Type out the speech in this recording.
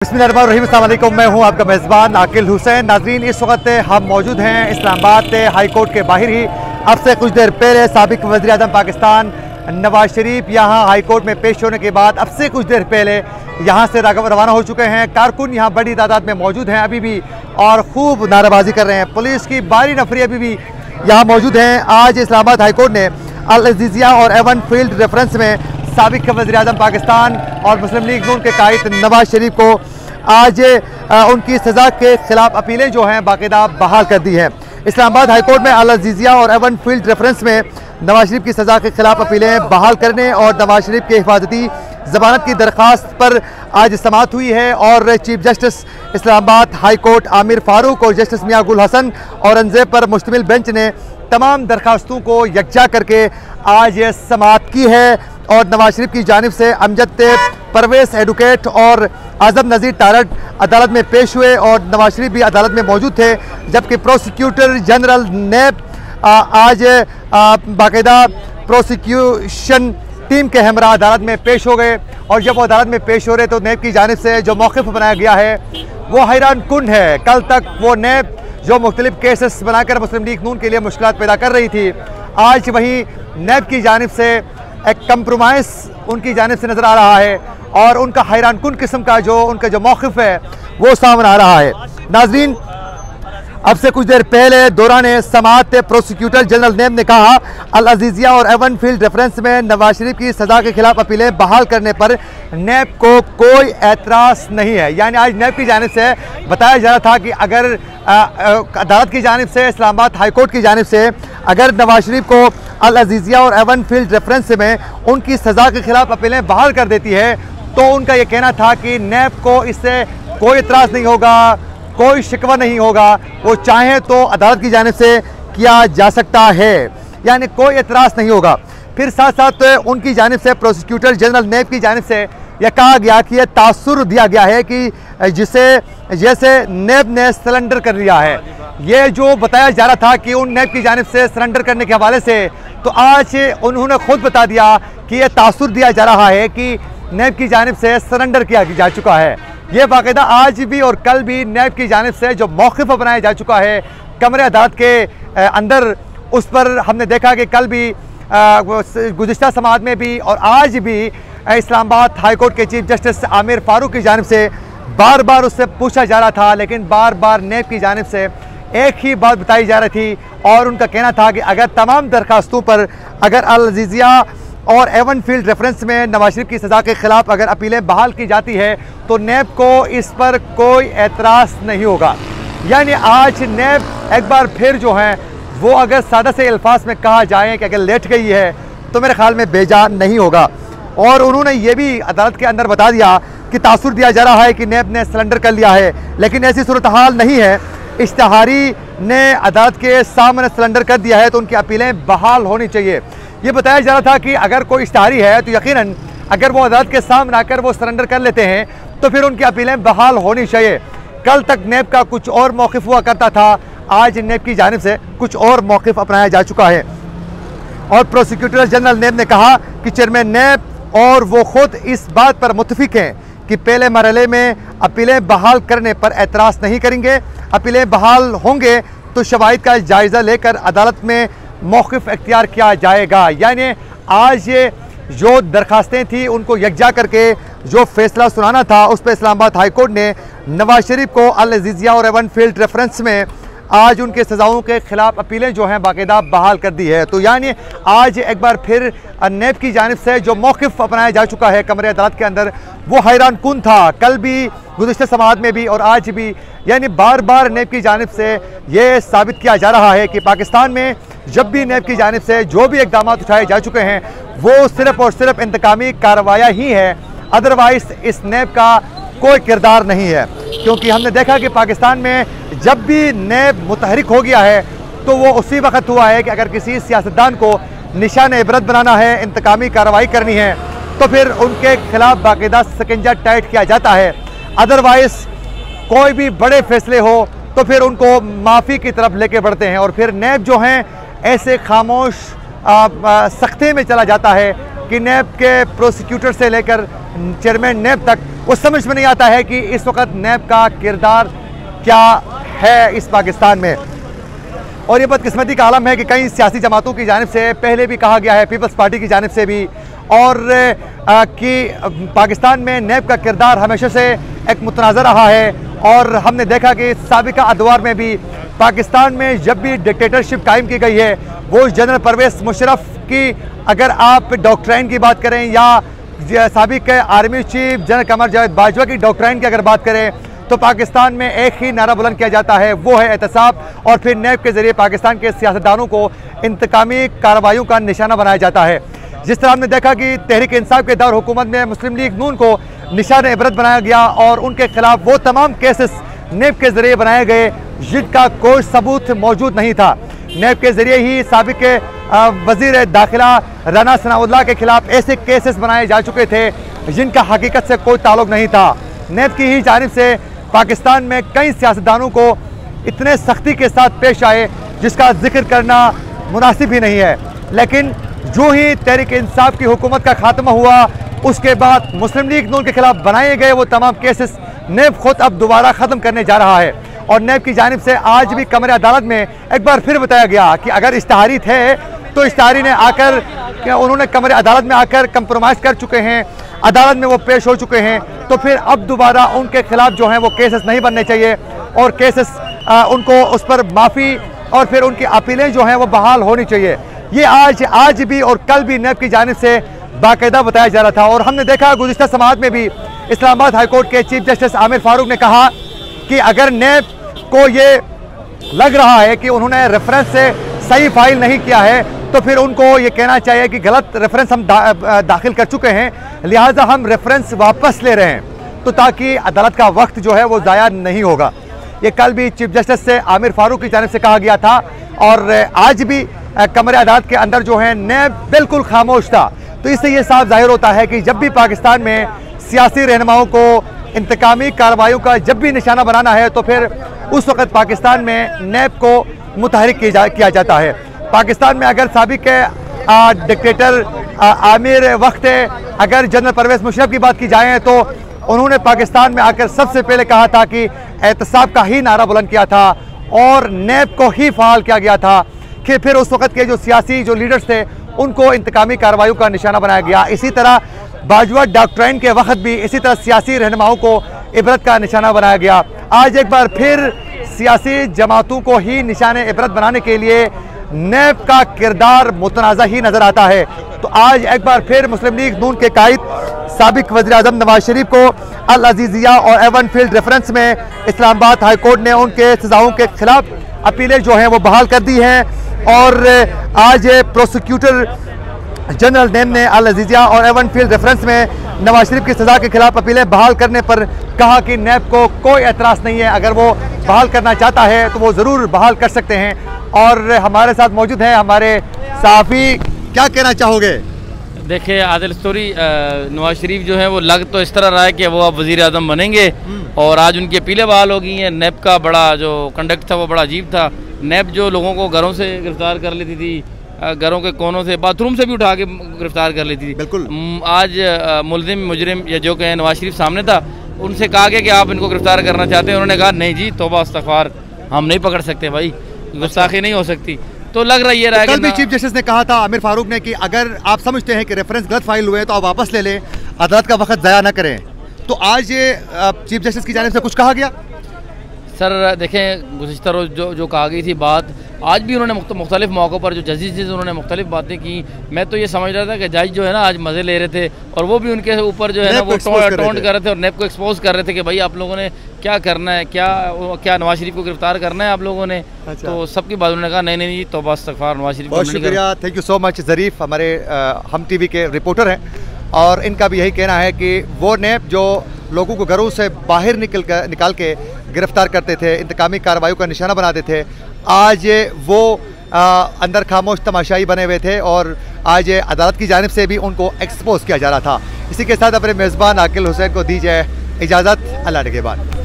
बिस्मिल्लाहिर्रहमानिर्रहीम, अस्सलाम वालेकुम। मैं हूं आपका मेज़बान आकिल हुसैन। नाज़रीन, इस वक्त हम मौजूद हैं इस्लामाबाद हाई कोर्ट के बाहर ही। अब से कुछ देर पहले साबिक वज़ीर आज़म पाकिस्तान नवाज शरीफ यहां हाई कोर्ट में पेश होने के बाद अब से कुछ देर पहले यहां से रवाना हो चुके हैं। कारकुन यहां बड़ी तादाद में मौजूद हैं अभी भी और खूब नारेबाजी कर रहे हैं। पुलिस की भारी नफरी अभी भी यहाँ मौजूद हैं। आज इस्लामाबाद हाई कोर्ट ने अल अज़ीज़िया और एवन फील्ड रेफरेंस में साबिक वज़ीर आज़म पाकिस्तान और मुस्लिम लीग नून के कायद नवाज शरीफ को आज उनकी सज़ा के खिलाफ अपीलें जो हैं बाकायदा बहाल कर दी हैं। इस्लामाबाद हाई कोर्ट में अल अज़ीज़िया और एवन फील्ड रेफरेंस में नवाज शरीफ की सज़ा के खिलाफ अपीलें बहाल करने और नवाज शरीफ के हिफाजती ज़मानत की दरख्वास्त पर आज समाअत हुई है और chief justice Islamabad high court Aamir Farooq और जस्टिस मियां गुल हसन औरंगज़ेब पर मुश्तमिल बेंच ने तमाम दरखास्तों को यकजा करके आज ये समाअत की है और नवाज शरीफ की जानिब से अमजद परवेज़ एडवोकेट और आज़म नज़ीर तारड़ अदालत में पेश हुए और नवाज शरीफ भी अदालत में मौजूद थे, जबकि प्रोसिक्यूटर जनरल नैब आज बाकायदा प्रोसिक्यूशन टीम के हमरा अदालत में पेश हो गए। और जब वो अदालत में पेश हो रहे तो नैब की जानिब से जो मौक़िफ़ बनाया गया है वो हैरान कुन है। कल तक वो नैब जो मुख्तलिफ केसेस बनाकर मुस्लिम लीग नून के लिए मुश्किलात पैदा कर रही थी, आज वहीं नैब की जानिब से एक कंप्रोमाइज़ उनकी जानिब से नज़र आ रहा है और उनका हैरान कुन किस्म का जो उनका जो मौक़िफ़ है वो सामने आ रहा है। नाज़रीन, अब से कुछ देर पहले दौरान समाअत प्रोसिक्यूटर जनरल नैब ने कहा अल अज़ीज़िया और एवन फील्ड रेफरेंस में नवाज शरीफ की सज़ा के खिलाफ अपीलें बहाल करने पर नैब को कोई एतराज़ नहीं है। यानी आज नैब की जानिब से बताया जा रहा था कि अगर अदालत की जानिब से इस्लामाबाद हाई कोर्ट की जानिब से अगर नवाज शरीफ को अल अज़ीज़िया और एवन फील्ड रेफरेंस में उनकी सज़ा के खिलाफ अपीलें बहाल कर देती है तो उनका ये कहना था कि नैब को इससे कोई एतराज़ नहीं होगा, कोई शिकवा नहीं होगा, वो चाहे तो अदालत की जानिब से किया जा सकता है, यानी कोई एतराज़ नहीं होगा। फिर साथ साथ उनकी जानिब से प्रोसिक्यूटर जनरल नैब की जानिब से यह कहा गया कि यह तासुर दिया गया है कि जिसे जैसे नैब ने सरेंडर कर लिया है। ये जो बताया जा रहा था कि उन नैब की जानिब से सरेंडर करने के हवाले से, तो आज उन्होंने खुद बता दिया कि यह तासुर दिया जा रहा है कि नैब की जानिब से सरेंडर किया जा चुका है। ये बाकायदा आज भी और कल भी नैब की जानिब से जो मौक़िफ़ बनाया जा चुका है कमरे अदालत के अंदर, उस पर हमने देखा कि कल भी गुज़िश्ता समाअत में भी और आज भी इस्लामाबाद हाई कोर्ट के चीफ जस्टिस आमिर फारूक की जानिब से बार बार उससे पूछा जा रहा था, लेकिन बार बार नैब की जानिब से एक ही बात बताई जा रही थी और उनका कहना था कि अगर तमाम दरखास्तों पर अगर अल अज़ीज़िया और एवन फील्ड रेफरेंस में नवाज शरीफ की सज़ा के खिलाफ अगर अपीलें बहाल की जाती है तो नैब को इस पर कोई एतराज़ नहीं होगा। यानी आज नैब एक बार फिर जो है वो अगर सादा से अल्फाज में कहा जाए कि अगर लेट गई है तो मेरे ख्याल में बेजान नहीं होगा। और उन्होंने ये भी अदालत के अंदर बता दिया कि तासुर दिया जा रहा है कि नैब ने सरेंडर कर लिया है, लेकिन ऐसी सूरत हाल नहीं है। इश्तहारी ने अदालत के सामने सरेंडर कर दिया है तो उनकी अपीलें बहाल होनी चाहिए। ये बताया जा रहा था कि अगर कोई इश्तहारी है तो यकीनन अगर वो अदालत के सामने आकर वो सरेंडर कर लेते हैं तो फिर उनकी अपीलें बहाल होनी चाहिए। कल तक नैब का कुछ और मौक़िफ़ हुआ करता था, आज नैब की जानिब से कुछ और मौक़िफ़ अपनाया जा चुका है। और प्रोसिक्यूटर जनरल नैब ने कहा कि चेयरमैन नैब और वो ख़ुद इस बात पर मुत्तफ़िक़ हैं कि पहले मरहले में अपीलें बहाल करने पर एतराज़ नहीं करेंगे। अपीलें बहाल होंगे तो शवाहिद का जायज़ा लेकर अदालत में मौक़िफ़ इख्तियार किया जाएगा। यानी आज ये जो दरखास्तें थी उनको यकजा करके जो फैसला सुनाना था उस पर इस्लामाबाद हाई कोर्ट ने नवाज शरीफ को अल अज़ीज़िया और एवन फील्ड रेफरेंस में आज उनके सज़ाओं के खिलाफ अपीलें जो हैं बाकायदा बहाल कर दी है। तो यानी आज एक बार फिर नैब की जानिब से जो मौक़िफ़ अपनाया जा चुका है कमरे अदालत के अंदर वो हैरान कुन था, कल भी गुज़िश्ता समाअत में भी और आज भी। यानी बार बार नैब की जानिब से ये साबित किया जा रहा है कि पाकिस्तान में जब भी नैब की जानिब से जो भी इक़दाम उठाए जा चुके हैं वो सिर्फ़ और सिर्फ इंतकामी कार्रवाई ही है, अदरवाइज़ इस नैब का कोई किरदार नहीं है। क्योंकि हमने देखा कि पाकिस्तान में जब भी नैब मुतहरिक हो गया है तो वो उसी वक्त हुआ है कि अगर किसी सियासतदान को निशान इबरत बनाना है, इंतकामी कार्रवाई करनी है तो फिर उनके खिलाफ बाकायदा शिकंजा टाइट किया जाता है। अदरवाइज़ कोई भी बड़े फैसले हो तो फिर उनको माफ़ी की तरफ लेके बढ़ते हैं और फिर नैब जो हैं ऐसे खामोश सख्ते में चला जाता है कि नैब के प्रोसिक्यूटर से लेकर चेयरमैन नैब तक वो समझ में नहीं आता है कि इस वक्त नैब का किरदार क्या है इस पाकिस्तान में। और ये बदकिस्मती का आलम है कि कई सियासी जमातों की जानिब से पहले भी कहा गया है, पीपल्स पार्टी की जानिब से भी, और कि पाकिस्तान में नैब का किरदार हमेशा से एक मुतनाज़ा रहा है। और हमने देखा कि साबिका अदवार में भी पाकिस्तान में जब भी डिक्टेटरशिप कायम की गई है, वो जनरल परवेज़ मुशर्रफ की अगर आप डॉक्ट्राइन की बात करें या साबिक army chief general Qamar Javed Bajwa की डॉक्ट्राइन की अगर बात करें, तो पाकिस्तान में एक ही नारा बुलंद किया जाता है, वो है एहतसाब। और फिर नैब के ज़रिए पाकिस्तान के सियासतदानों को इंतकामी कार्रवाइयों का निशाना बनाया जाता है। जिस तरह हमने देखा कि तहरीक इंसाफ के दौर हुकूमत में मुस्लिम लीग नून को निशान इबरत बनाया गया और उनके खिलाफ वो तमाम केसेस नैब के ज़रिए बनाए गए जिनका कोई सबूत मौजूद नहीं था। नैब के ज़रिए ही साबिक वज़ीर दाखिला राना सनाउल्लाह के खिलाफ ऐसे केसेस बनाए जा चुके थे जिनका हकीकत से कोई ताल्लुक नहीं था। नैब की ही जानिब से पाकिस्तान में कई सियासतदानों को इतने सख्ती के साथ पेश आए जिसका जिक्र करना मुनासिब ही नहीं है। लेकिन जो ही तहरीक इंसाफ की हुकूमत का खात्मा हुआ, उसके बाद मुस्लिम लीग नून के खिलाफ बनाए गए वो तमाम केसेस नैब खुद अब दोबारा ख़त्म करने जा रहा है। और नैब की जानिब से आज भी कमरे अदालत में एक बार फिर बताया गया कि अगर इश्तहारी थे तो इश्तहारी ने आकर उन्होंने कमरे अदालत में आकर कंप्रोमाइज़ कर चुके हैं, अदालत में वो पेश हो चुके हैं, तो फिर अब दोबारा उनके खिलाफ जो हैं वो केसेस नहीं बनने चाहिए और केसेस उनको उस पर माफ़ी और फिर उनकी अपीलें जो हैं वो बहाल होनी चाहिए। ये आज भी और कल भी नैब की जानिब से बाकायदा बताया जा रहा था। और हमने देखा गुज़िश्ता समाअत में भी इस्लामाबाद हाई कोर्ट के चीफ जस्टिस आमिर फारूक ने कहा कि अगर नैब को ये लग रहा है कि उन्होंने रेफरेंस से सही फाइल नहीं किया है, तो फिर उनको ये कहना चाहिए कि गलत रेफरेंस हम दाखिल कर चुके हैं, लिहाजा हम रेफरेंस वापस ले रहे हैं, तो ताकि अदालत का वक्त जो है वो ज़ाया नहीं होगा। ये कल भी चीफ जस्टिस से आमिर फारूक की जानिब से कहा गया था और आज भी कमरे अदालत के अंदर जो है नैब बिल्कुल खामोश था। तो इससे ये साफ जाहिर होता है कि जब भी पाकिस्तान में सियासी रहनुमाओं को इंतकामी कार्रवाइयों का जब भी निशाना बनाना है, तो फिर उस वक़्त पाकिस्तान में नैब को मुतहरिक किया जाता है। पाकिस्तान में अगर साबिक डिक्टेटर आमिर वक्त अगर जनरल परवेज़ मुशर्रफ की बात की जाए, तो उन्होंने पाकिस्तान में आकर सबसे पहले कहा था कि एहतसाब का ही नारा बुलंद किया था और नैब को ही फ़ाल किया गया था कि फिर उस वक़्त के जो सियासी जो लीडर्स थे उनको इंतकामी कार्रवाइयों का निशाना बनाया गया। इसी तरह बाजवा डॉक्ट्राइन के वक्त भी इसी तरह सियासी रहनुमाओं को इबरत का निशाना बनाया गया। आज एक बार फिर सियासी जमातों को ही निशान इबरत बनाने के लिए नैब का किरदार मुतनाज़ा ही नज़र आता है। तो आज एक बार फिर मुस्लिम लीग नून के कायद साबिक वज़ीर आज़म नवाज शरीफ को अल अज़ीज़िया और एवन फील्ड रेफरेंस में इस्लामाबाद हाई कोर्ट ने उनके सज़ाओं के खिलाफ अपीलें जो हैं वो बहाल कर दी हैं। और आज प्रोसिक्यूटर जनरल नैब ने अल अज़ीज़िया और एवन फील्ड रेफरेंस में नवाज शरीफ की सज़ा के खिलाफ अपीलें बहाल करने पर कहा कि नैब को कोई एतराज़ नहीं है, अगर वो बहाल करना चाहता है तो वो ज़रूर बहाल कर सकते हैं। और हमारे साथ मौजूद हैं हमारे सहाफ़ी, क्या कहना चाहोगे? देखिए आदिल स्टोरी, नवाज शरीफ जो है वो लग तो इस तरह रहा है कि वो अब वज़ीर आज़म बनेंगे और आज उनकी अपीलें बहाल हो गई हैं। नैब का बड़ा जो कंडक्ट था वो बड़ा अजीब था। नैब जो लोगों को घरों से गिरफ्तार कर लेती थी, घरों के कोनों से, बाथरूम से भी उठा के गिरफ्तार कर लेती थी। बिल्कुल आज मुल्ज़िम मुजरिम या जो कहें नवाज शरीफ सामने था, उनसे कहा गया कि आप इनको गिरफ्तार करना चाहते हैं, उन्होंने कहा नहीं जी, तौबा इस्तग़फ़ार, हम नहीं पकड़ सकते भाई, गुस्ताखी नहीं हो सकती। तो लग रहा है कल भी चीफ जस्टिस ने कहा था आमिर फारूक ने कि अगर आप समझते हैं कि रेफरेंस गलत फाइल हुए तो आप वापस ले लें, अदालत का वक्त ज़ाया ना करें। तो आज ये चीफ जस्टिस की जानिब से कुछ कहा गया? सर देखें, गुज़िश्ता रोज़ जो कहा गई थी बात, आज भी उन्होंने मुख्तलिफ मौक़ों पर जो जजेस उन्होंने मुख्तलिफ बातें की। मैं तो ये समझ रहा था कि जज जो है ना आज मज़े ले रहे थे और वो भी उनके ऊपर जो है ना वो टोंट कर रहे थे और नैब को एक्सपोज कर रहे थे कि भाई आप लोगों ने क्या करना है, क्या नवाज शरीफ को गिरफ्तार करना है आप लोगों ने। अच्छा। तो सबकी बात उन्होंने कहा नहीं नहीं तौबा इस्तग़फ़ार, नवाज शरीफ। बहुत शुक्रिया, थैंक यू सो मच। ज़रीफ़ हमारे हम टीवी के रिपोर्टर हैं और इनका भी यही कहना है कि वो नैब जो लोगों को घरों से बाहर निकाल के गिरफ्तार करते थे, इंतकामी कार्रवाइयों का निशाना बनाते थे, आज वो अंदर खामोश तमाशाई बने हुए थे और आज अदालत की जानिब से भी उनको एक्सपोज किया जा रहा था। इसी के साथ अपने मेज़बान आकिल हुसैन को दीजिए इजाज़त। अल्लाह के बाद।